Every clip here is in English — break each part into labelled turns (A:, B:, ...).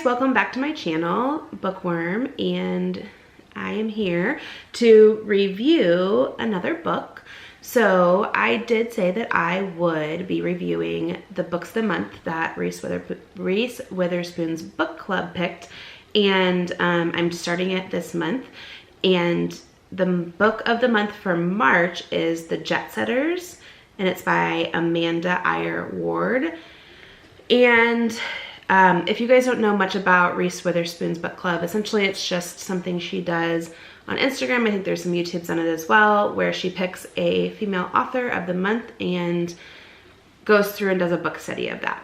A: welcome back to my channel, Bookworm, and I am here to review another book. So I did say that I would be reviewing the books of the month that Reese Witherspoon's book club picked, and I'm starting it this month. And the book of the month for March is The Jetsetters, and it's by Amanda Iyer Ward. And if you guys don't know much about Reese Witherspoon's book club, essentially it's just something she does on Instagram. I think there's some YouTubes on it as well, where she picks a female author of the month and goes through and does a book study of that.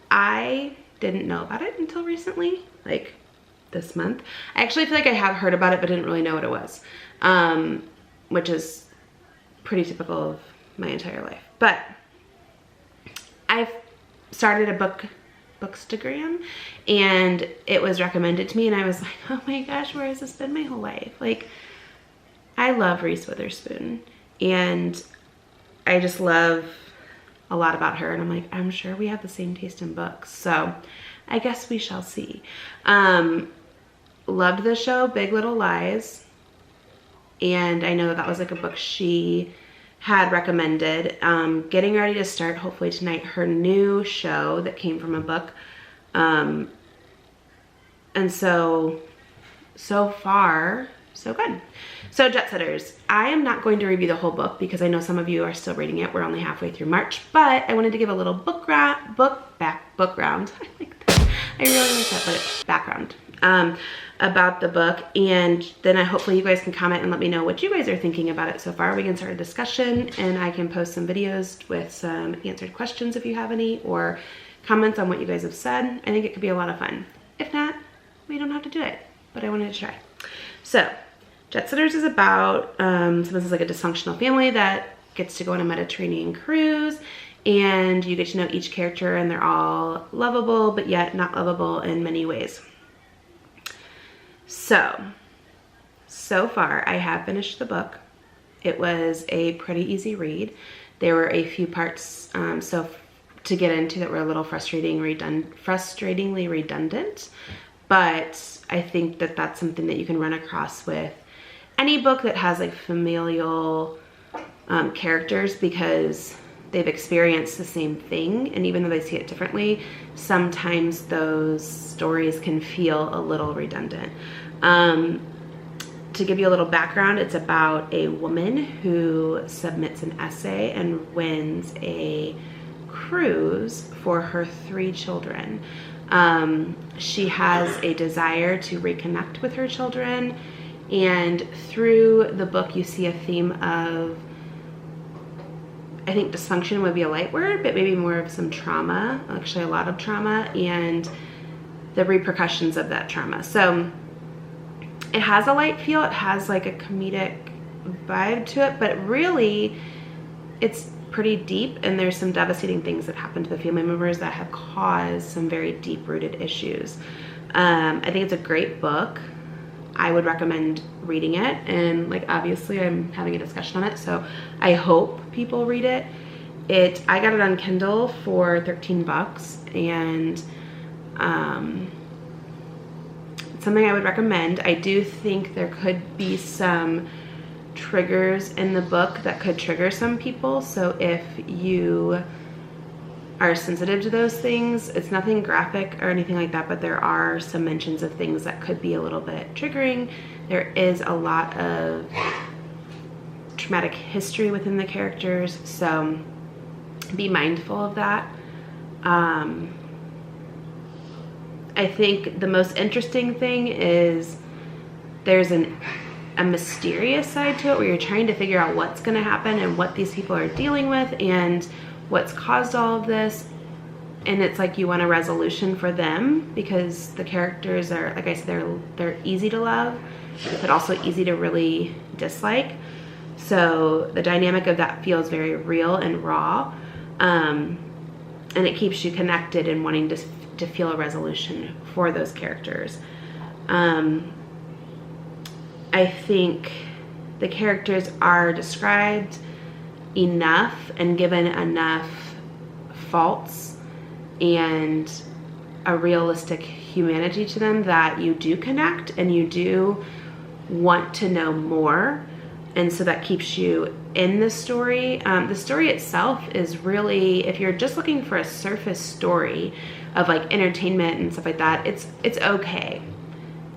A: I didn't know about it until recently, like this month. I actually feel like I have heard about it, but didn't really know what it was, which is pretty typical of my entire life. But I've started a bookstagram, and it was recommended to me, and I was like, oh my gosh, where has this been my whole life? Like, I love Reese Witherspoon, and I just love a lot about her, and I'm like, I'm sure we have the same taste in books, so I guess we shall see. Loved the show Big Little Lies, and I know that was like a book she had recommended. Getting ready to start, hopefully tonight, her new show that came from a book. And so far, so good. So Jetsetters, I am not going to review the whole book because I know some of you are still reading it. We're only halfway through March, but I wanted to give a little background. I like that. I really like that, but it's background. About the book, and then hopefully you guys can comment and let me know what you guys are thinking about it so far. We can start a discussion, and I can post some videos with some answered questions if you have any, or comments on what you guys have said. I think it could be a lot of fun. If not, we don't have to do it, but I wanted to try. So Jetsetters is about so this is like a dysfunctional family that gets to go on a Mediterranean cruise, and you get to know each character, and they're all lovable but yet not lovable in many ways. So far I have finished the book. It was a pretty easy read. There were a few parts to get into that were a little frustratingly redundant, but I think that that's something that you can run across with any book that has like familial characters, because they've experienced the same thing, and even though they see it differently, sometimes those stories can feel a little redundant. To give you a little background, it's about a woman who submits an essay and wins a cruise for her 3 children. She has a desire to reconnect with her children, and through the book you see a theme of, I think dysfunction would be a light word, but maybe more of some trauma, actually a lot of trauma, and the repercussions of that trauma. So it has a light feel, it has like a comedic vibe to it, but really it's pretty deep, and there's some devastating things that happen to the family members that have caused some very deep-rooted issues. I think it's a great book. I would recommend reading it, and like obviously I'm having a discussion on it, so I hope people read it. I got it on Kindle for 13 bucks, and it's something I would recommend. I do think there could be some triggers in the book that could trigger some people, so if you are sensitive to those things, it's nothing graphic or anything like that, but there are some mentions of things that could be a little bit triggering. There is a lot of traumatic history within the characters, so be mindful of that. I think the most interesting thing is there's a mysterious side to it, where you're trying to figure out what's going to happen and what these people are dealing with and what's caused all of this. And it's like you want a resolution for them, because the characters are, like I said, they're easy to love, but also easy to really dislike. So the dynamic of that feels very real and raw, and it keeps you connected and wanting to feel a resolution for those characters. I think the characters are described enough and given enough faults and a realistic humanity to them that you do connect and you do want to know more. And so that keeps you in the story. The story itself is really, if you're just looking for a surface story of like entertainment and stuff like that, it's okay.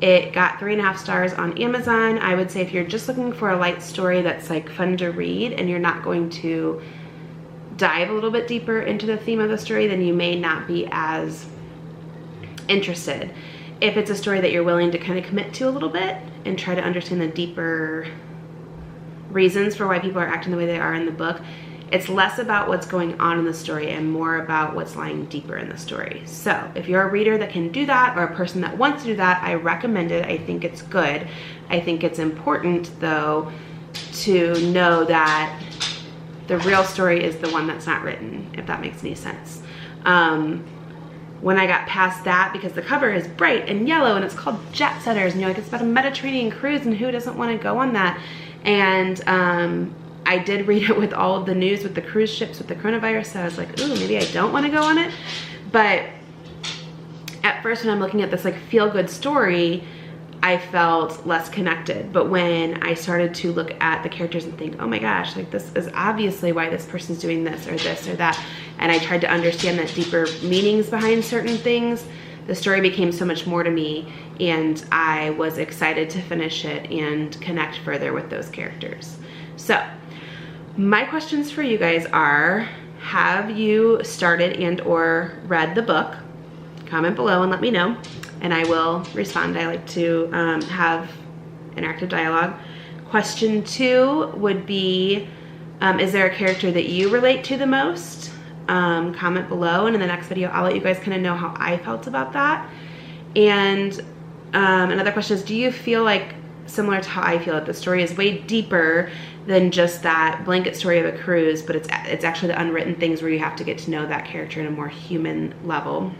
A: It got 3.5 stars on Amazon. I would say if you're just looking for a light story that's like fun to read and you're not going to dive a little bit deeper into the theme of the story, then you may not be as interested. If it's a story that you're willing to kind of commit to a little bit and try to understand the deeper reasons for why people are acting the way they are in the book, it's less about what's going on in the story and more about what's lying deeper in the story. So if you're a reader that can do that, or a person that wants to do that, I recommend it. I think it's good. I think it's important, though, to know that the real story is the one that's not written, if that makes any sense. When I got past that, because the cover is bright and yellow and it's called Jetsetters, and you're like, it's about a Mediterranean cruise, and who doesn't want to go on that? And I did read it with all of the news with the cruise ships with the coronavirus, so I was like, ooh, maybe I don't want to go on it. But at first, when I'm looking at this like feel-good story, I felt less connected. But when I started to look at the characters and think, oh my gosh, like this is obviously why this person's doing this or that, and I tried to understand that deeper meanings behind certain things, the story became so much more to me, and I was excited to finish it and connect further with those characters. So my questions for you guys are, have you started and or read the book? Comment below and let me know, and I will respond. I like to have interactive dialogue. Question 2 would be, is there a character that you relate to the most? Comment below, and in the next video I'll let you guys kind of know how I felt about that. And another question is, do you feel like, similar to how I feel, that the story is way deeper than just that blanket story of a cruise, but it's actually the unwritten things where you have to get to know that character in a more human level?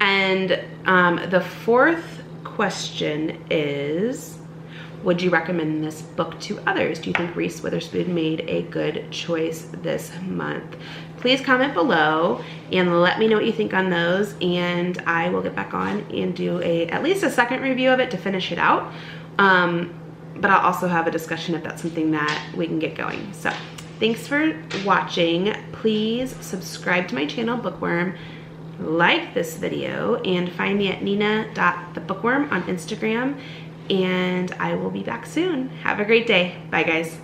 A: And the 4th question is, would you recommend this book to others? Do you think Reese Witherspoon made a good choice this month? Please comment below and let me know what you think on those, and I will get back on and do at least a second review of it to finish it out. But I'll also have a discussion if that's something that we can get going. So thanks for watching. Please subscribe to my channel, Bookworm. Like this video, and find me at nina.thebookworm on Instagram, and I will be back soon. Have a great day. Bye, guys.